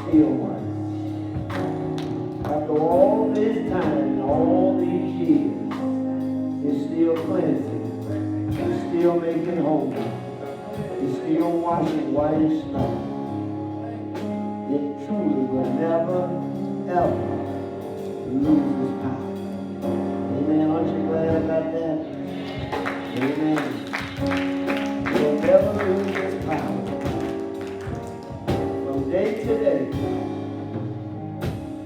still works. After all this time and all these years, it's still cleansing. It's still making whole. It's still washing white as snow. It truly will never, ever lose its power. Amen. Aren't you glad about that? Amen. It will never lose its power. From day to day,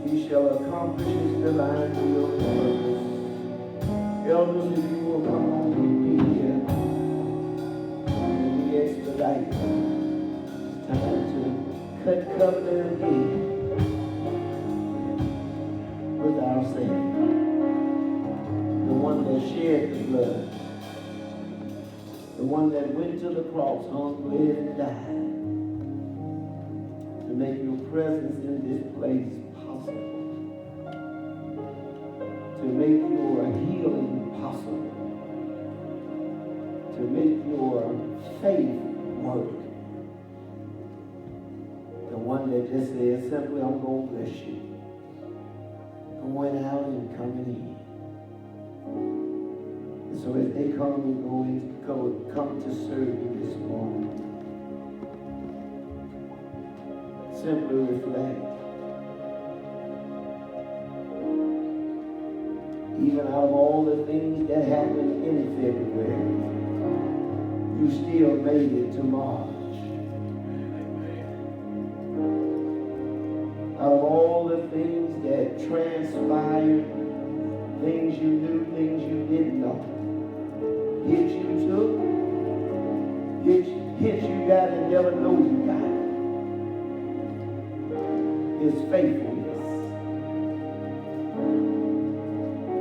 He shall accomplish His divine will and purpose. Elders, if you will come on and be here, and we expedite. It's time to cut covenant again with our Savior, the one that shed the blood, the one that went to the cross, hung, bled, and died to make your presence in this place possible, to make your healing possible, to make your faith work. The one that just says simply, I'm going to bless you. Going out and coming in. And so as they come and come to serve you this morning, simply reflect. Even out of all the things that happened in February, you still made it to March. Out of all the things that transpired, things you knew, things you didn't know, hits you took, hits you got and never know you got, is faithfulness.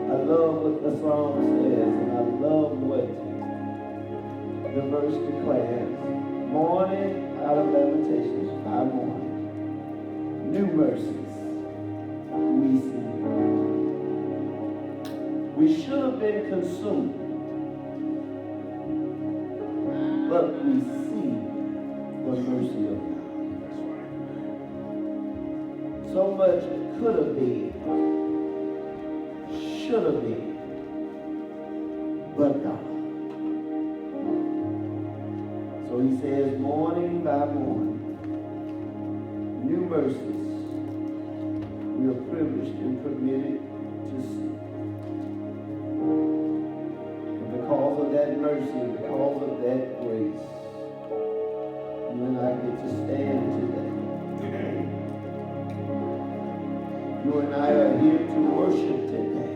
I love what the song says, and I love what the verse declares. Morning out of Lamentations, by morning, new mercies we see. We should have been consumed, but we see the mercy of God. So much could have been, should have been, but God. So He says, morning by morning, new mercies we are privileged and permitted to see. And because of that mercy, because of that grace, you and I get to stand today. You and I are here to worship today.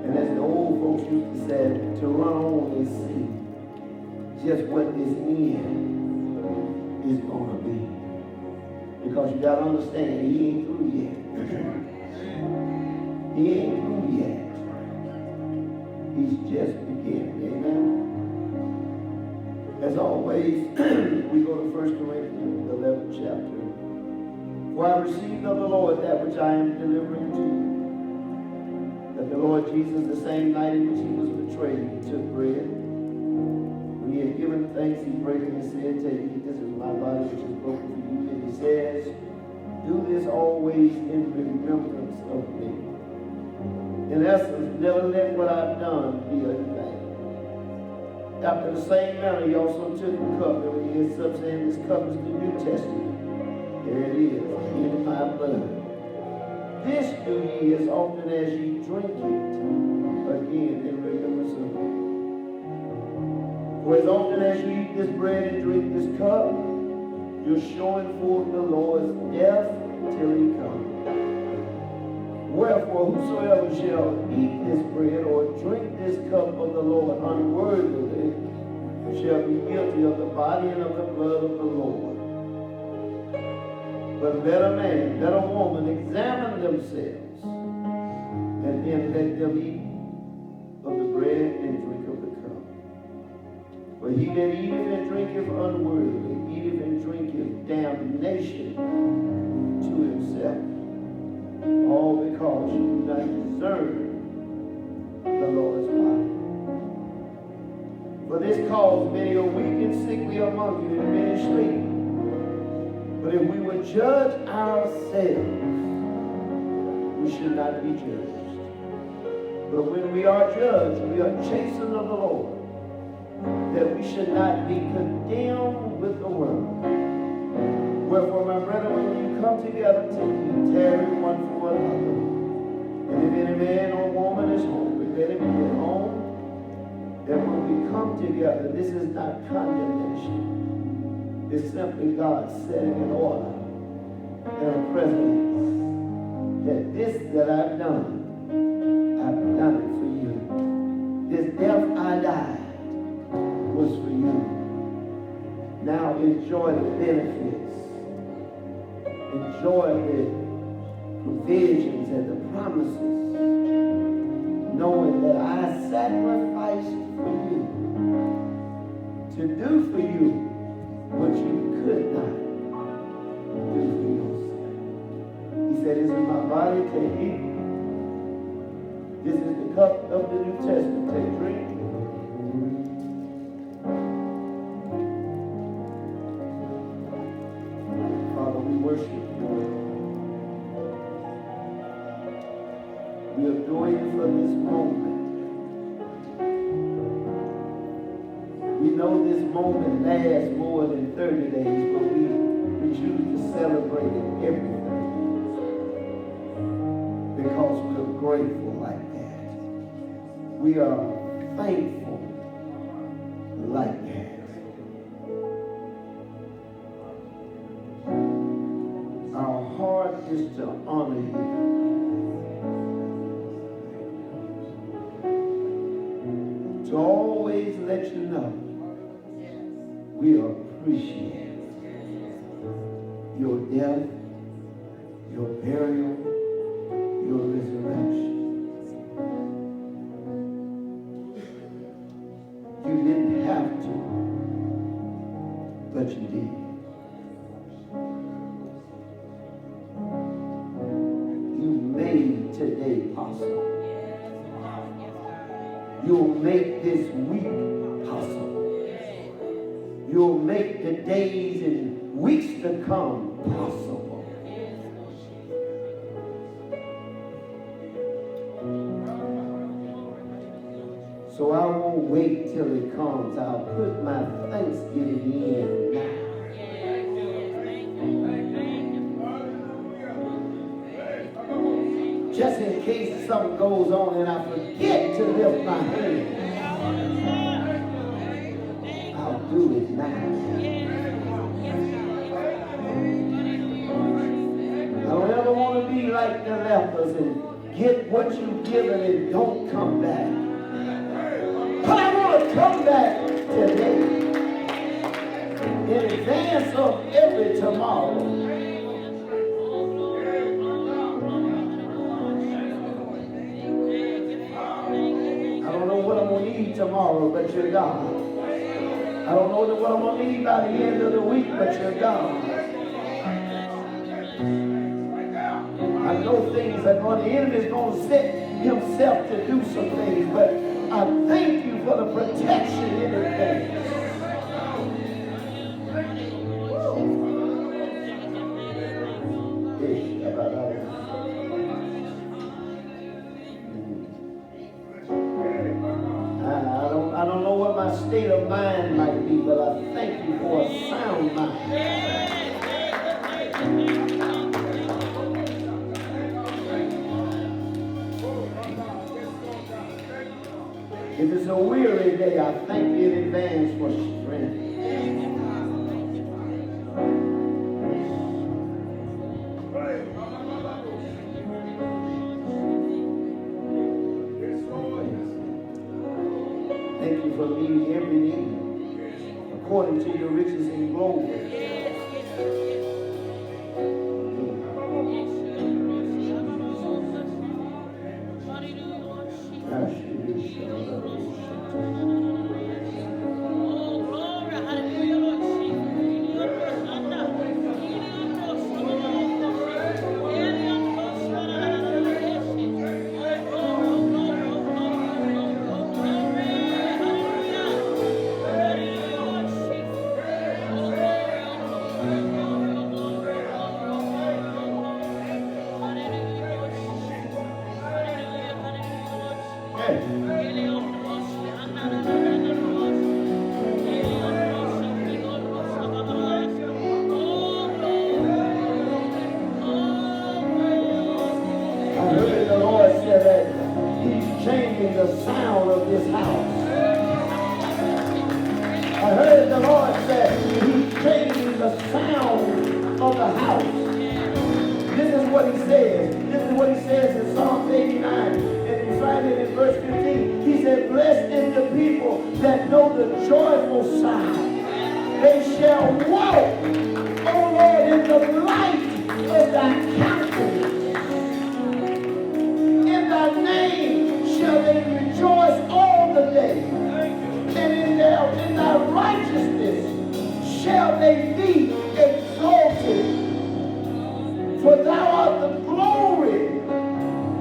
And as the old folks used to say, to run on and see just what this end is going to be. Because you got to understand, He ain't through yet. He ain't through yet. He's just beginning. Amen. As always, we go to 1 Corinthians, the 11th chapter. For I received of the Lord that which I am delivering to you. That the Lord Jesus, the same night in which He was betrayed, He took bread. When He had given thanks, He broke it and said, take it, this is my body which is broken for you. And He says, do this always in remembrance of me. In essence, never let what I've done be in vain. After the same manner, He also took the cup, and when He had supped, saying, this cup is the New Testament. There it is, in my blood. This do ye as often as ye drink it, again in remembrance of me. For as often as you eat this bread and drink this cup, you're showing forth the Lord's death till He comes. Wherefore, whosoever shall eat this bread or drink this cup of the Lord unworthily shall be guilty of the body and of the blood of the Lord. But let a man, let a woman examine themselves, and then let them eat of the bread and drink of the cup. For he that eateth and drinketh unworthily, eateth and drinketh damnation to himself, all because you do not discern the Lord's body. For this cause many are weak and sickly among you, and many sleep. But if we would judge ourselves, we should not be judged. But when we are judged, we are chastened of the Lord, that we should not be condemned with the world. Wherefore, my brethren, when you come together, tarry one for another. And if any man or woman is hungry, let him be at home. That when we come together, this is not condemnation. It's simply God setting in order in our presence that this that I've done it for you. This death I died was for you. Now enjoy the benefits. Enjoy the provisions and the promises, knowing that I sacrificed for you to do for you what you could not do for yourself. He said, this is my body, take it. This is the cup of the New Testament, take drink. Father, we worship you. We adore you for this moment. We know this moment lasts more than 30 days, but we choose to celebrate it every 30 days because we're grateful like that. We are thankful like that. Our heart is to honor you. To always let you know we appreciate your death, your burial, your resurrection. You didn't have to, but you did. You made today possible. You'll make this week possible. You'll make the days and weeks to come possible. So I won't wait till it comes. I'll put my thanksgiving in now. Just in case something goes on and I forget to lift my hand, I'll do it now. I don't ever want to be like the lepers and get what you've given and don't come back. But I want to come back today in advance of every tomorrow. Tomorrow, but you're God. I don't know what I'm going to need by the end of the week, but you're God. I know things are going, the enemy is going to set himself to do some things, but I thank you for the protection in advance. I don't know what my state of mind might be, but I thank you for a sound mind. If it's a weary day, I thank you in advance for strength. Thank you for meeting every need according to your riches and glory. what he says. This is what he says in Psalm 89. And you find it in verse 15. He said, blessed is the people that know the joyful sound. They shall walk, O Lord, in the light of thy countenance. In thy name shall they rejoice all the day. And in thy righteousness shall they be exalted. For thou art the glory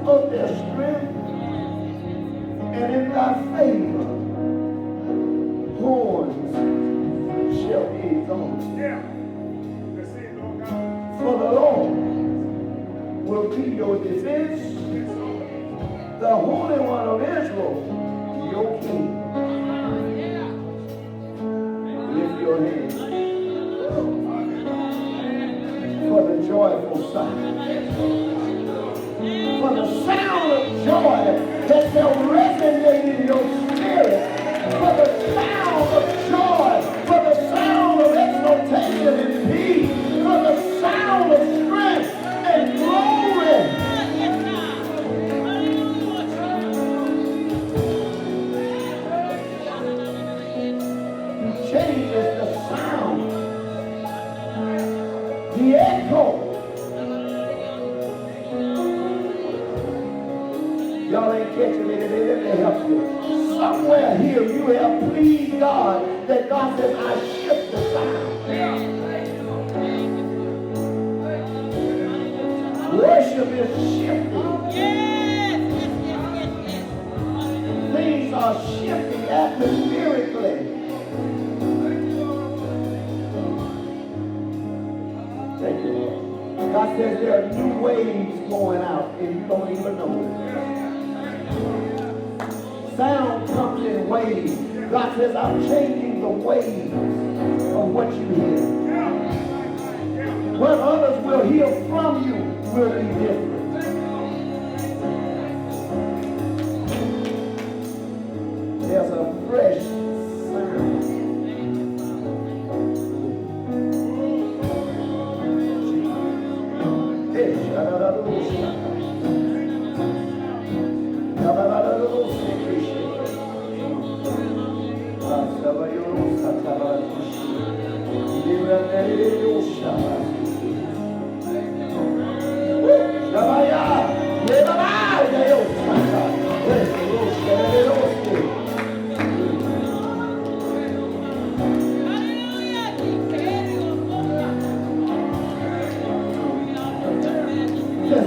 of their strength, and in thy favor horns shall be exalted. Yeah. For the Lord will be your defense, the Holy One of Israel, your King. Lift your hands for the joyful sound. For the sound of joy that shall resonate in your spirit. For the sound of joy. For the sound of exaltation and peace. For the sound of strength and glory. He changes the sound. The echo. Y'all ain't catching it. Let me help you. Somewhere here you have pleased God that God says, I shift the sound. Worship is shifting. Things are shifting atmospherically. Thank you, Lord. God says there are new waves going out and you don't even know it. Sound comes in waves. God says, I'm changing the waves of what you hear. What others will hear from you will be different. There's a fresh sound.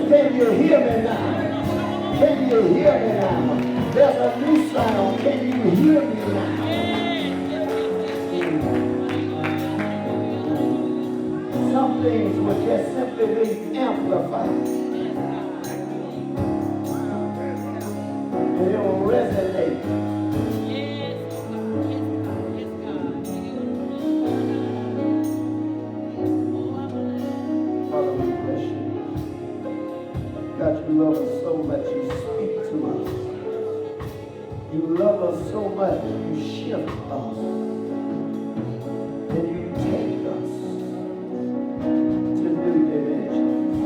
Can you hear me now? Can you hear me now? There's a new sound. Can you hear me now? Some things will just simply be amplified. And it will resonate. Father, we bless you. God, you love us so much, you speak to us. You love us so much, you shift us. And you take us to new dimensions.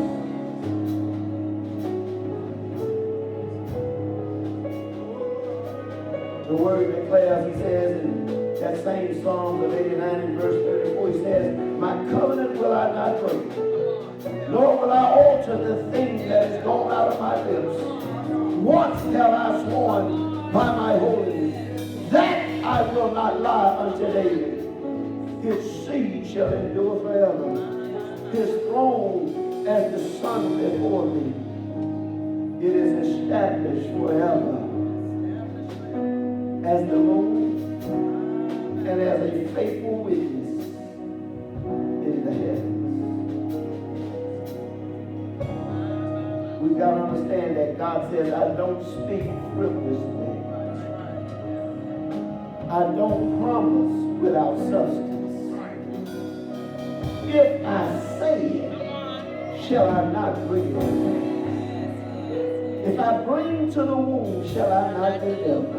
The word declares, he says in that same Psalm of 89 and verse 34, he says, my covenant will I not break, nor will I alter the thing that is gone out of my lips. Once have I sworn by my holiness, that I will not lie unto David. His seed shall endure forever. His throne as the sun before me. It is established forever. As the moon and as a faithful witness in the heavens. We've got to understand that God says, I don't speak frivolously. I don't promise without substance. If I say it, shall I not bring it? If I bring to the womb, shall I not deliver?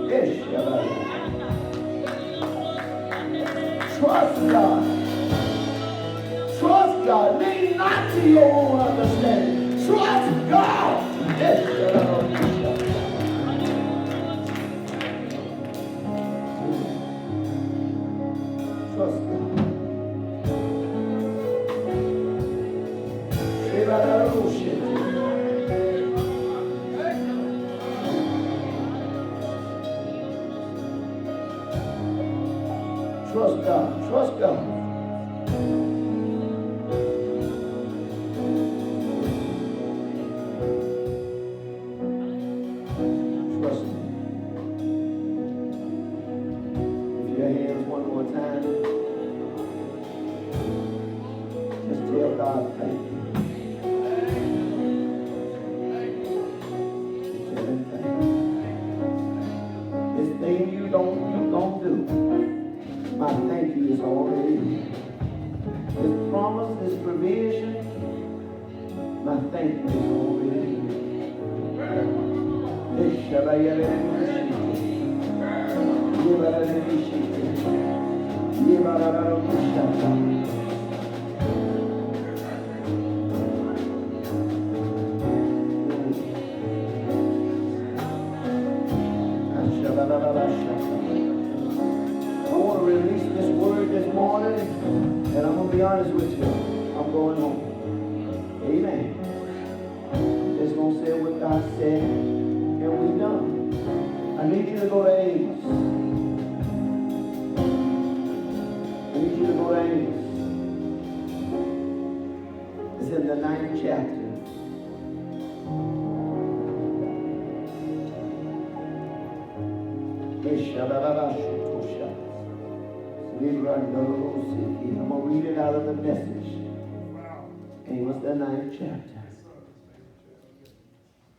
Yes, shall I? Trust God. to your own understanding. Trust God. Yes, trust God. Trust God. Trust God. Trust Him. Lift your hands one more time. Just tell God thank you. Tell Him thank you. This thing you don't do, my thank you is already here. This promise, this provision, my thank you is already here. This I want to release this word this morning, and I'm going to be honest with you. I'm going home. Amen. I'm just going to say what God said, and we're done. I need you to go to Amos. I need you to go to Amos. It's in the 9th chapter. I'm going to read it out of the Message. Amos the 9th chapter.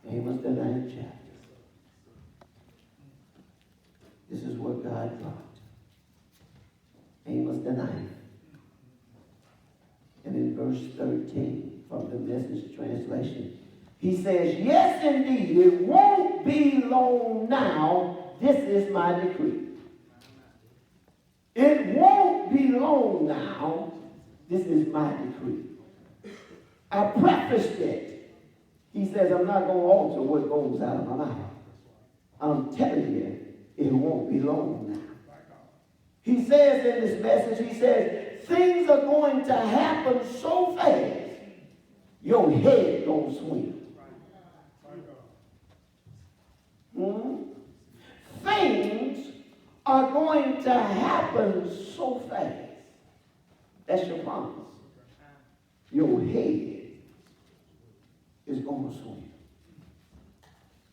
Amos the 9th chapter. This is what God brought. Amos the 9th. And in verse 13 from the Message translation, he says, yes, indeed, it won't be long now. This is my decree. It won't be long now. This is my decree. I prefaced it. He says, I'm not going to alter what goes out of my mouth. I'm telling you, it won't be long now. He says in this message, he says, things are going to happen so fast, your head gonna swim. Things are going to happen so fast. That's your promise. Your head is going to swim.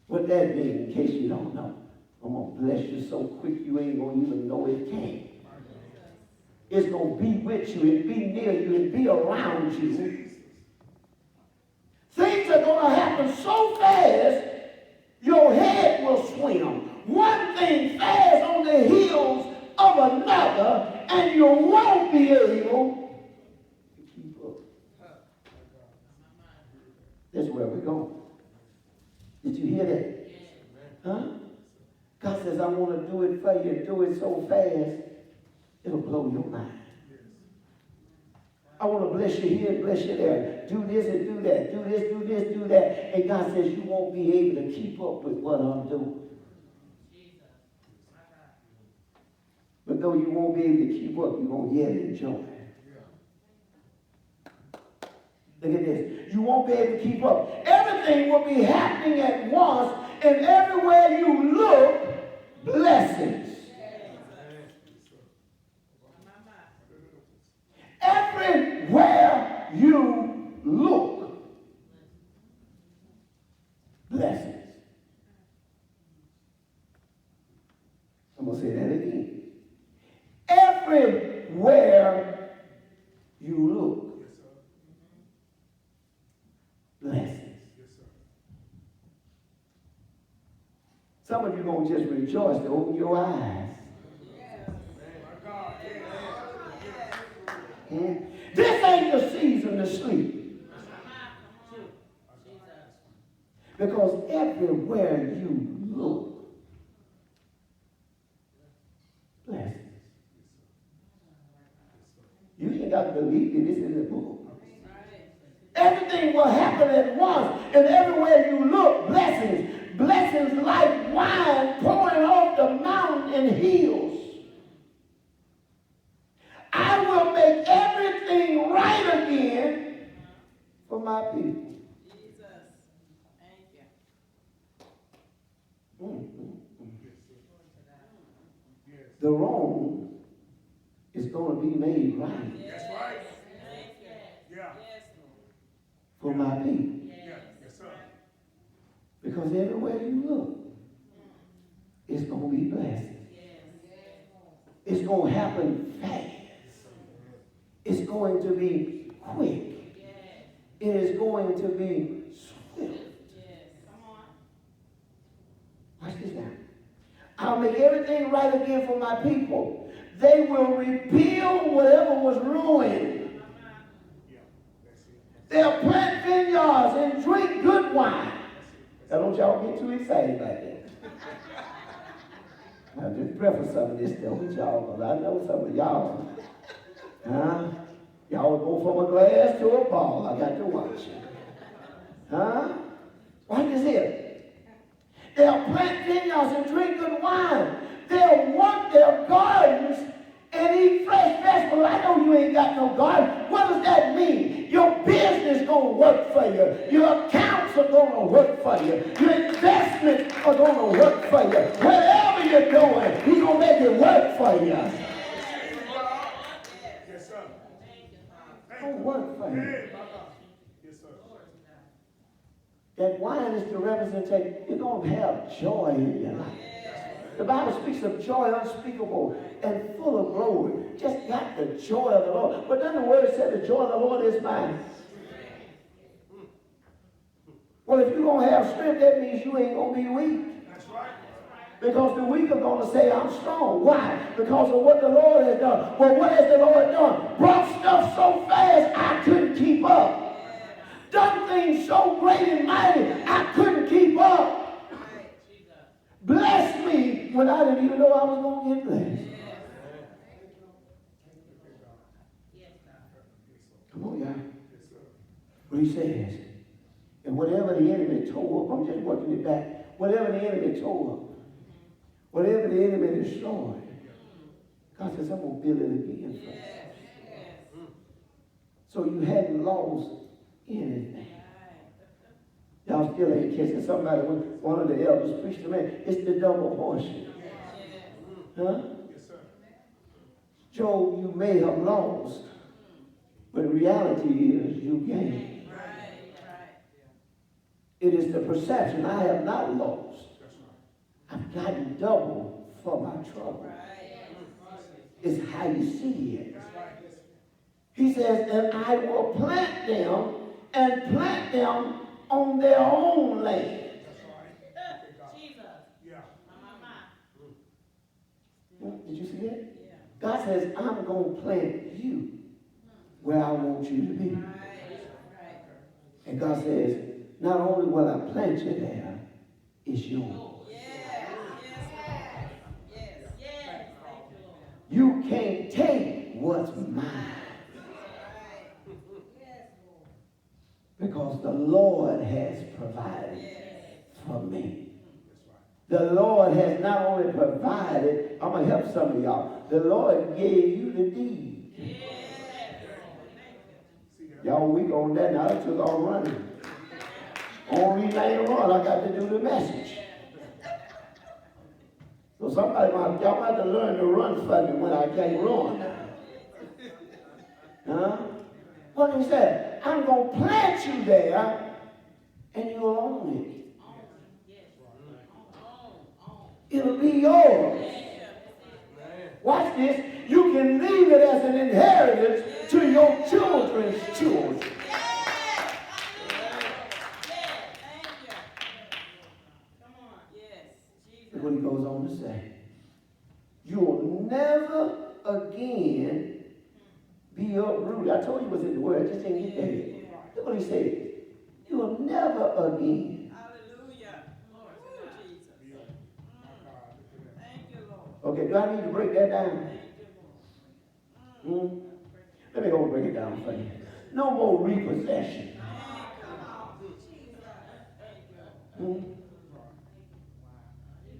What that means, in case you don't know, I'm going to bless you so quick you ain't going to even know it came. It's going to be with you and be near you and be around you. Things are going to happen so fast, your head will swim. One thing fast on the heels of another, and you won't be able to keep up. That's where we're going. Did you hear that? Huh? God says, I want to do it for you. Do it so fast, it'll blow your mind. I want to bless you here and bless you there. Do this and do that. Do this, do this, do that. And God says, you won't be able to keep up with what I'm doing. But though you won't be able to keep up, you're going to yet enjoy it. Look at this. You won't be able to keep up. Everything will be happening at once, and everywhere you look, blessings. Everywhere you look, blessings. I'm going to say that again. Everywhere you look, blessings. Some of you are going to just rejoice to open your eyes. This ain't the season to sleep. Because everywhere you look, blessings. You ain't got to believe it. It's in the book. everything will happen at once. And everywhere you look, blessings. Blessings like wine pouring off the mountain and hills. I will make everything right again for my people. Jesus. Thank you. The wrong is going to be made right. That's right. Yeah. For my people. Yes, sir. Because everywhere you look, it's going to be blessed. It's going to happen fast. It's going to be quick. It is going to be swift. Watch this now. I'll make everything right again for my people. They will rebuild whatever was ruined. They'll plant vineyards and drink good wine. Now don't y'all get too excited about that. I'll just preface some of this stuff with y'all, because I know some of y'all. Y'all go from a glass to a ball. I got to watch it. Watch this here. They'll plant vineyards and drink good wine. They'll work their gardens and eat fresh vegetables. I know you ain't got no garden. What does that mean? Your business going to work for you. Your accounts are going to work for you. Your investments are going to work for you. Whatever you're doing, he's going to make it work for you. Yes, sir. Don't work for you. Yes, sir. That wine is to represent, you're going to have joy in your life. The Bible speaks of joy unspeakable and full of glory. Just got the joy of the Lord. But then the word said the joy of the Lord is mine. Well, if you're going to have strength, that means you ain't going to be weak. That's right. Because the weak are going to say, I'm strong. Why? Because of what the Lord has done. Well, what has the Lord done? Brought stuff so fast, I couldn't keep up. Done things so great and mighty, I couldn't keep up. Blessed me when I didn't even know I was going to get blessed. Come on, y'all. What he says. And whatever the enemy tore up, I'm just working it back. Whatever the enemy tore up, whatever the enemy destroyed, God says, I'm going to build it again for you. So you hadn't lost anything. Y'all still ain't catching somebody when one of the elders preached to me. It's the double portion. Huh? Yes, sir. Job, you may have lost, but the reality is you gained. It is the perception. I have not lost. I've gotten double for my trouble. It's how you see it. He says, and I will plant them and plant them on their own land. Jesus. Yeah. Did you see that? God says, I'm going to plant you where I want you to be. And God says, not only will I plant you there, it's yours. You can't take what's mine. Because the Lord has provided for me. The Lord has not only provided, I'm going to help some of y'all. The Lord gave you the deed. Y'all weak on that now. I took off running. Only reason I ain't run, I got to do the message. So somebody y'all got to learn to run for me when I can't run. Huh? What he said, I'm going to plant you there, and you'll own it. It'll be yours. Watch this. You can leave it as an inheritance to your children's children. That's what he goes on to say. You'll never again be uprooted. I told you it was in the word. I just didn't get there yet. Look what he said. You'll never again. Hallelujah. Lord, Jesus. Thank you, Lord. Okay, do I need to break that down? Let me go break it down for you. No more repossession. Hmm?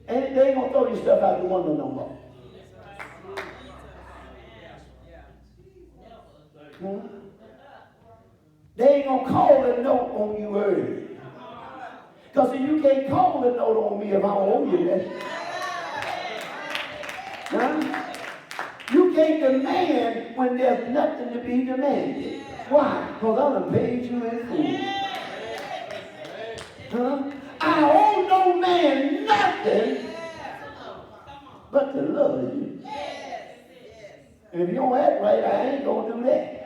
And they ain't gonna throw your stuff out the window no more. Hmm? They ain't gonna call a note on you early. Because you can't call a note on me if I don't owe you that. Huh? You can't demand when there's nothing to be demanded. Why? Because I done paid you in full. Huh? I owe no man nothing but to love you. And if you don't act right, I ain't gonna do that.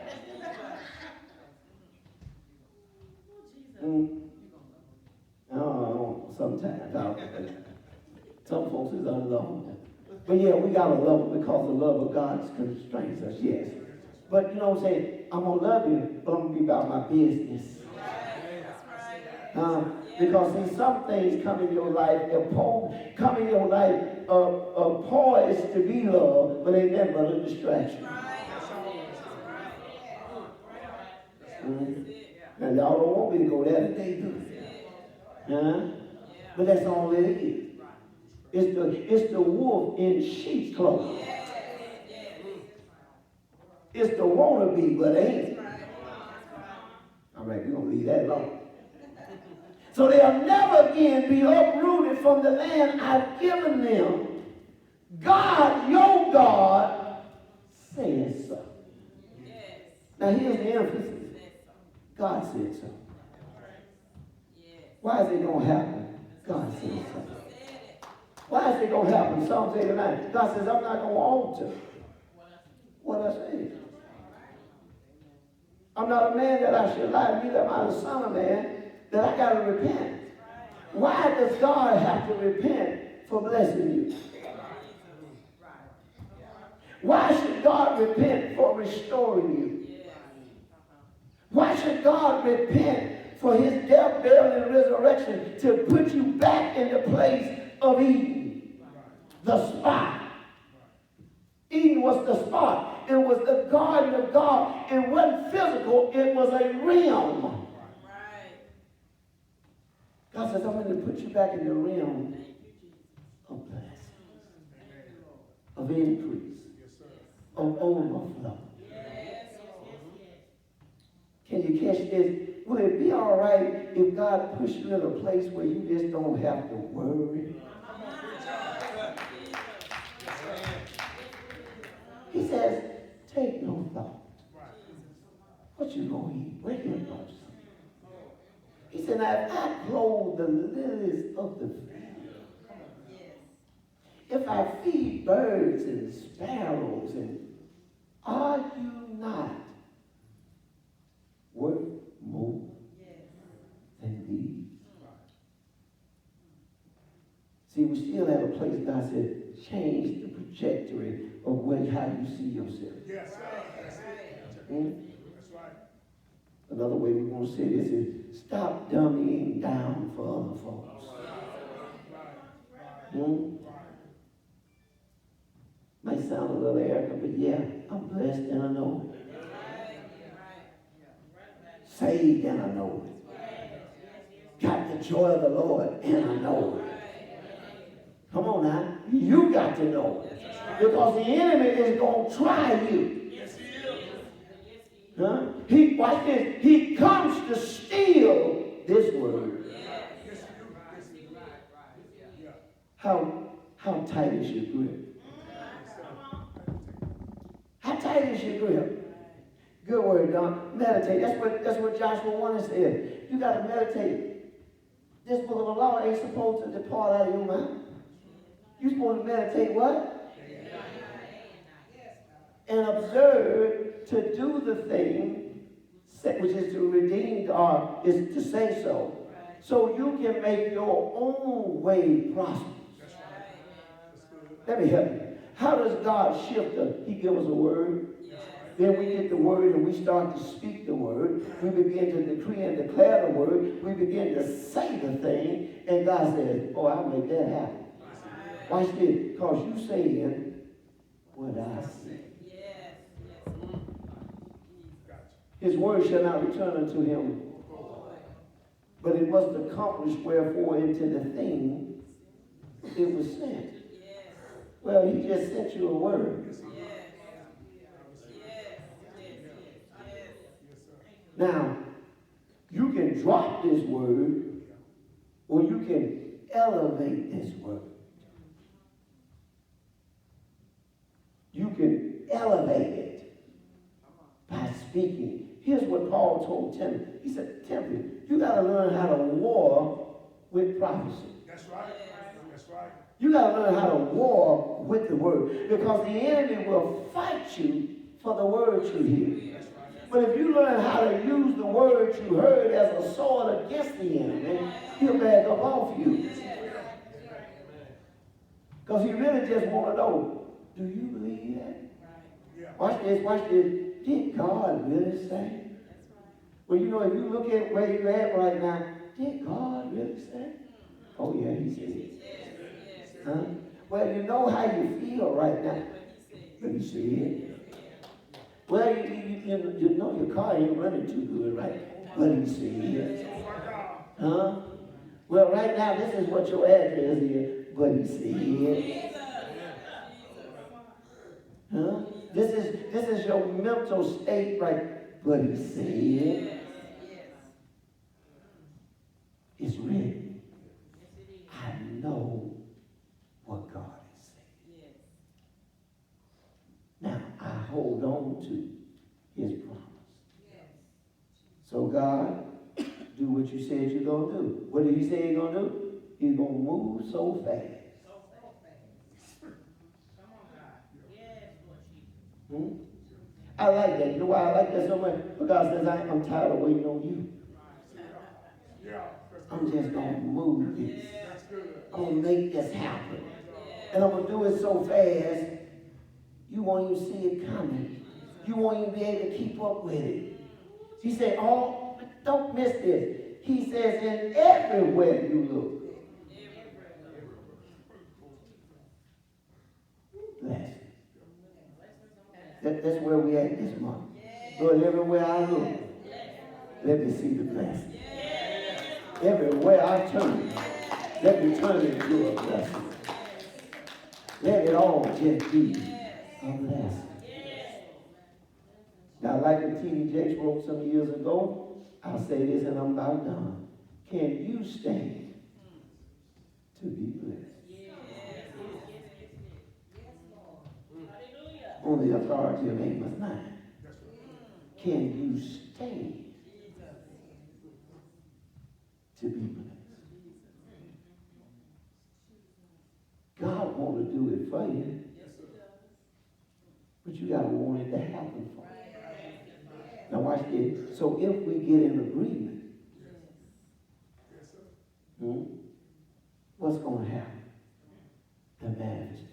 Oh, sometimes. Some folks is unlovable. But yeah, we gotta love them because the love of God constrains us, yes. But you know what I'm saying? I'm gonna love you, but I'm gonna be about my business. Because see, some things come in your life, come in your life poised to be loved, but they never a distraction. Now y'all don't want me to go there today, do you? But that's all it is. It's the wolf in sheep's clothing. It's the wannabe, but ain't. All right, we're going to leave that alone. So they'll never again be uprooted from the land I've given them. God, your God, says so. Now here's the emphasis. God said so. Why is it going to happen? God said so. Why is it going to happen? Psalms 89. God says, I'm not going to alter what I say. I'm not a man that I should lie, neither am I the son of man that I got to repent. Why does God have to repent for blessing you? Why should God repent for restoring you? Why should God repent for his death, burial, and resurrection to put you back in the place of Eden? The spot. Eden was the spot. It was the garden of God. It wasn't physical. It was a realm. God says, I'm going to put you back in the realm of blessings, of increase, of overflow. Can you catch this? Will it be all right if God puts you in a place where you just don't have to worry? He says, take no thought. What you going to eat? Where you going to go? He said, now if I clothe the lilies of the field, if I feed birds and sparrows, and are you not worth more than these? See, we still have a place God said, change the trajectory of how you see yourself. Yes, sir. That's it. That's right. Another way we want to say this is stop dummying down for other folks. Might sound a little arrogant, but yeah, I'm blessed and I know it. Saved and I know it. Got the joy of the Lord and I know it. Come on now. You got to know it. Because the enemy is going to try you. Huh? Watch this. He comes to steal this word. How tight is your grip? How tight is your grip? Good word, Don. Meditate. That's what Joshua 1 said. You got to meditate. This book of the law ain't supposed to depart out of your mind. You're supposed to meditate what? And observe to do the thing, which is to redeem, or is to say so, so you can make your own way prosperous. Let me help you. How does God shift us? He gives us a word. Then we get the word and we start to speak the word. We begin to decree and declare the word. We begin to say the thing. And God says, oh, I'll make that happen. Watch this. Because you saying what I say. His word shall not return unto him but it must accomplish wherefore into the thing it was sent. Well, he just sent you a word. Now, you can drop this word or you can elevate this word. You can elevate it by speaking. Here's what Paul told Timothy. He said, Timothy, you got to learn how to war with prophecy. That's right. That's right. You got to learn how to war with the word, because the enemy will fight you for the word you hear. But if you learn how to use the word you heard as a sword against the enemy, he'll back up off you. Because he really just want to know, do you believe that? Watch this, watch this. Did God really say? Well, you know, if you look at where you're at right now, did God really say? Oh, yeah, he said. Huh? Well, you know how you feel right now. But he said. Well, you know your car ain't running too good, right? But he said. Huh? Well, right now, this is what your address is. But he said. Huh? This is your mental state, right? But he said. It's written. I know what God is saying. Now, I hold on to his promise. So God, do what you said you're going to do. What did he say he's going to do? He's going to move so fast. I like that. You know why I like that so much? Because God says, I'm tired of waiting on you. I'm just going to move this. I'm going to make this happen. And I'm going to do it so fast, you won't even see it coming. You won't even be able to keep up with it. He said, oh, don't miss this. He says, and everywhere you look, bless. That's where we at this month. Lord, everywhere I look, let me see the blessing. Everywhere I turn, let me turn it into a blessing. Let it all just be a blessing. Now, like the T.D. Jakes wrote some years ago, I'll say this and I'm about done. Can you stand to be blessed? On the authority of Amos 9. Can you stand to be blessed? God wants to do it for you. But you got to want it to happen for you. Now watch this. So if we get in agreement, what's going to happen? The manifestation.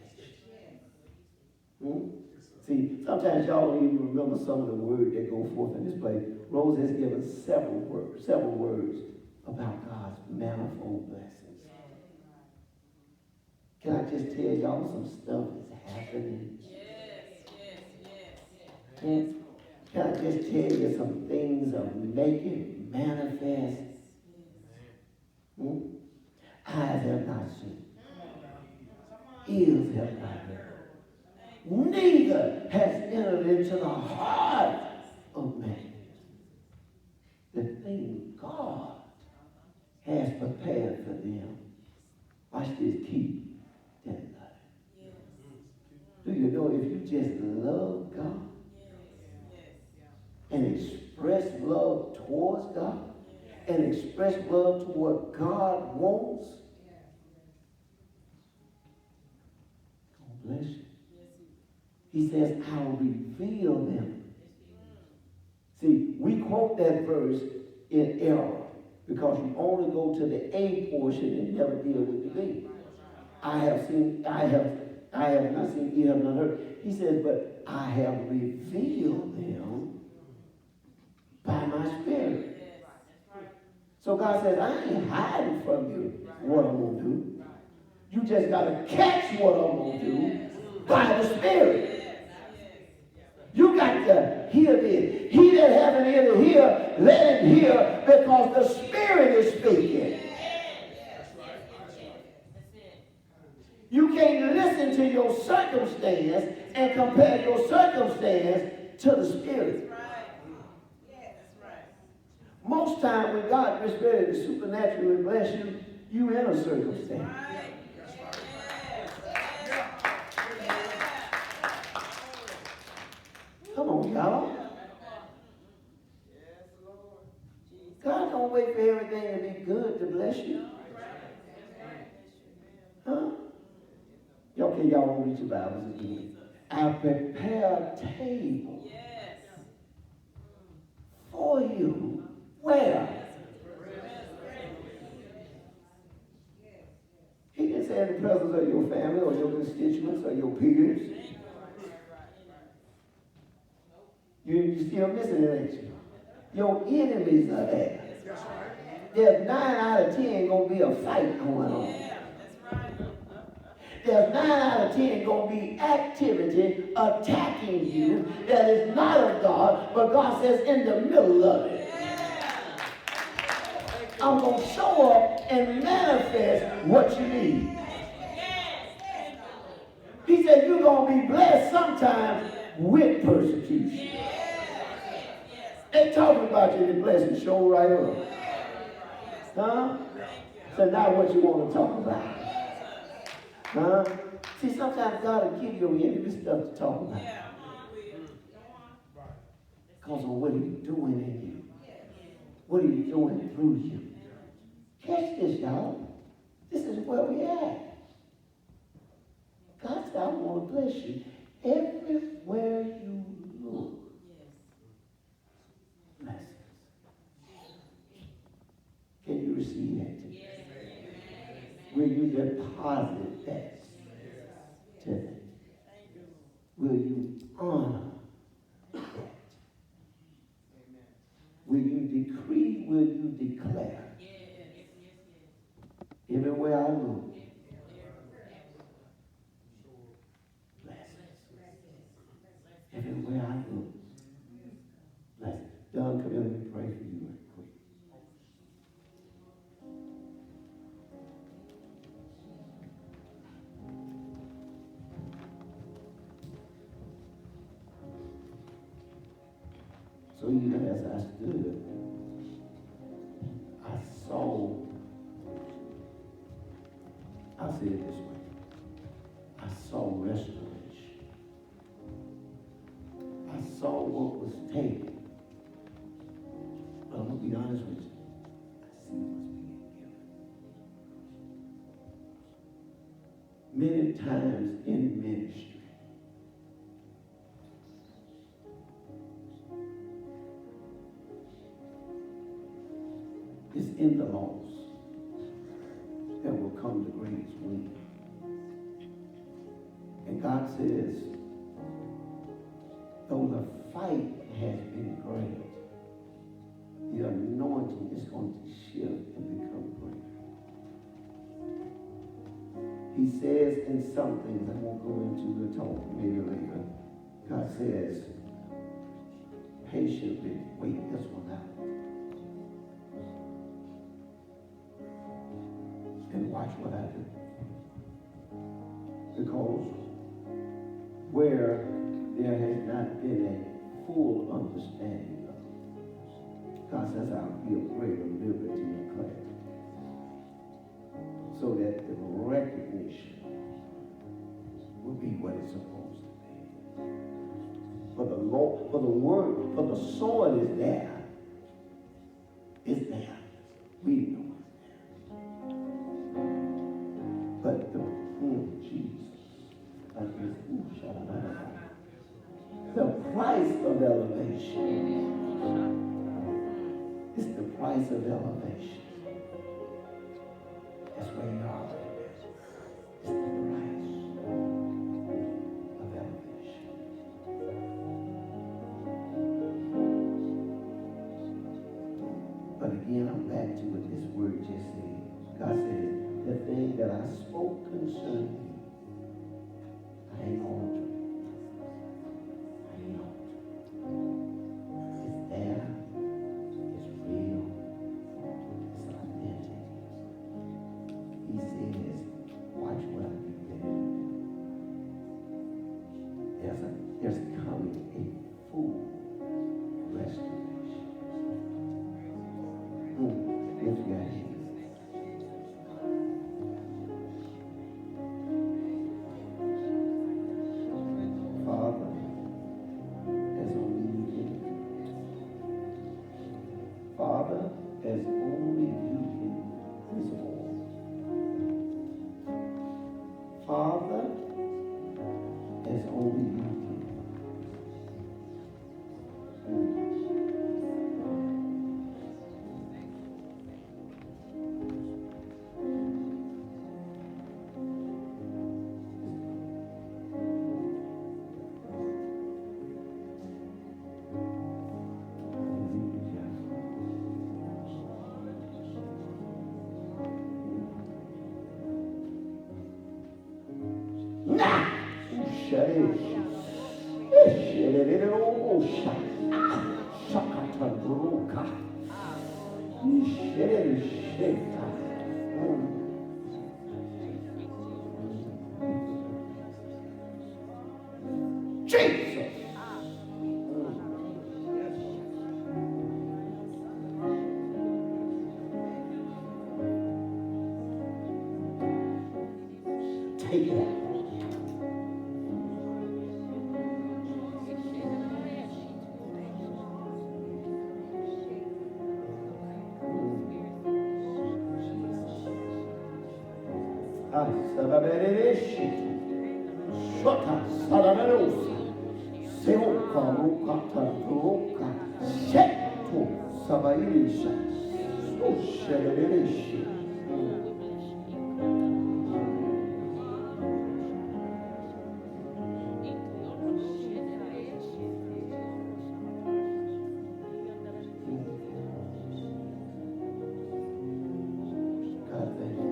See, sometimes y'all don't even remember some of the words that go forth in this place. Rose has given several words about God's manifold blessings. Can I just tell y'all some stuff that's happening? Can I just tell you some things of making manifest? Eyes have not seen. Ears have not heard. Neither has entered into the heart of man the thing God has prepared for them. Watch this, keep that love. Do you know if you just love God and express love towards God and express love to what God wants, God bless you. He says, I'll reveal them. See, we quote that verse in error because you only go to the A portion and never deal with the B. I have not seen, you have not heard. He says, but I have revealed them by my spirit. So God says, I ain't hiding from you what I'm going to do. You just got to catch what I'm going to do by the Spirit. You got to hear this. He that hath an ear to hear, let him can't hear because the Spirit is speaking. You can't listen to your circumstance and compare your circumstance to the Spirit. Most time when God is ready to supernaturally bless you, you in a circumstance. Come on, y'all. God don't wait for everything to be good to bless you. Huh? Okay, y'all won't read your Bibles again. I prepare a table for you. Where? He didn't say in the presence of your family or your constituents or your peers. You're still missing it, ain't you? Your enemies are there. There's 9 out of 10 going to be a fight going on. There's 9 out of 10 going to be activity attacking you that is not of God, but God says in the middle of it, I'm going to show up and manifest what you need. He said you're going to be blessed sometimes with persecution. They talking about you, the blessing show right up. Huh? So now what you want to talk about? Huh? See, sometimes God will give your enemy stuff to talk about. Because of what he's doing in you. What he's doing through you. Catch this, y'all. This is where we at. God said, I want to bless you. Everywhere you look. Blessings. Can you receive that today? Will you deposit that today? Will you honor that? Will you decree? Will you declare? Everywhere I look. Blessings. Everywhere I look. Blessings. Don, come here and pray for you right quick. So even as I stood, I'll say it this way. I saw restoration. I saw what was taken. But I'm going to be honest with you. I see what's being given. Many times in ministry, it's in the loss that will come the greatest win. And God says, though the fight has been great, the anointing is going to shift and become greater. He says in some things, I won't go into the talk maybe later, God says, patiently wait this one out. And watch what I do. Because where there has not been a full understanding of it, God says, I'll give greater liberty and clarity. So that the recognition will be what it's supposed to be. For the Lord, for the word, for the soil is there. It's there. We know. But Jesus, the price of elevation is the price of elevation. That's where you are. It's the price of elevation. But again, I'm back to what this word just said. God said, the thing that I spoke concerning you, I ain't on it. I ain't on it. It's there. It's real. there's coming a full restoration. Lift your hands. Father, as only you can. Father, as only you can resolve. Father, as only you can. Jesus. Take it out. Shota Salamerosa, Seoka Rukata Ruka, Sheto Sabairisha, Sushereshi. God, thank you.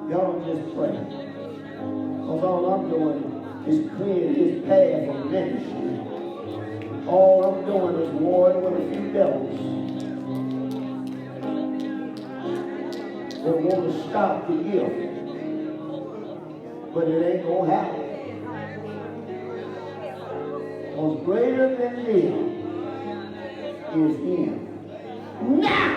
Y'all just pray. Because all I'm doing is clearing his path of ministry. All I'm doing is warring with a few devils that want to stop the gift. But it ain't going to happen. Because greater than them is him. Now!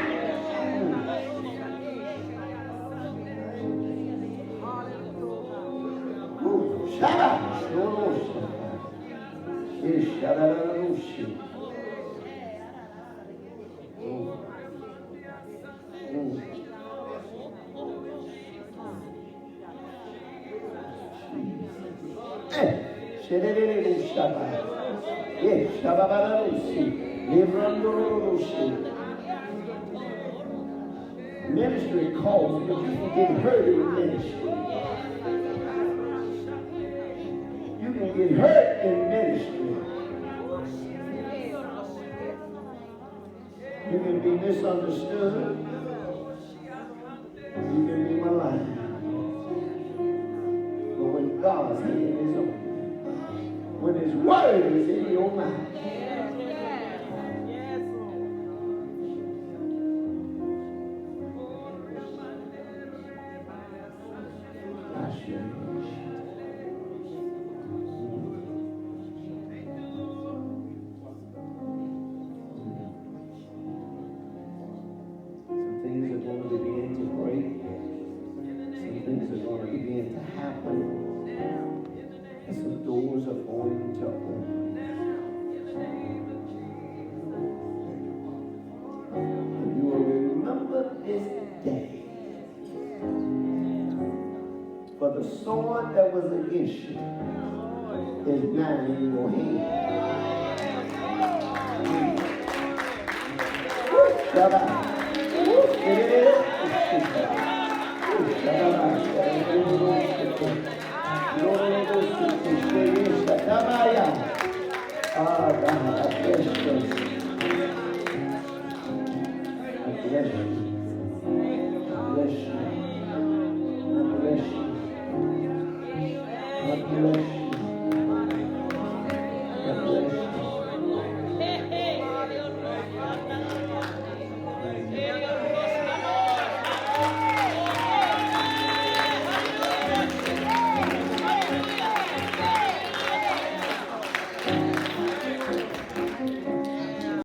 Ministry calls, but you can get hurt in ministry. You can get hurt in ministry. You can be misunderstood. You can be maligned. But when God's hand is on you, when his word is in your mouth, this day the sword that was against you is now in your hand. Shabbat. Ah, God, I bless you. I bless you. Bless you. I bless you. I bless you.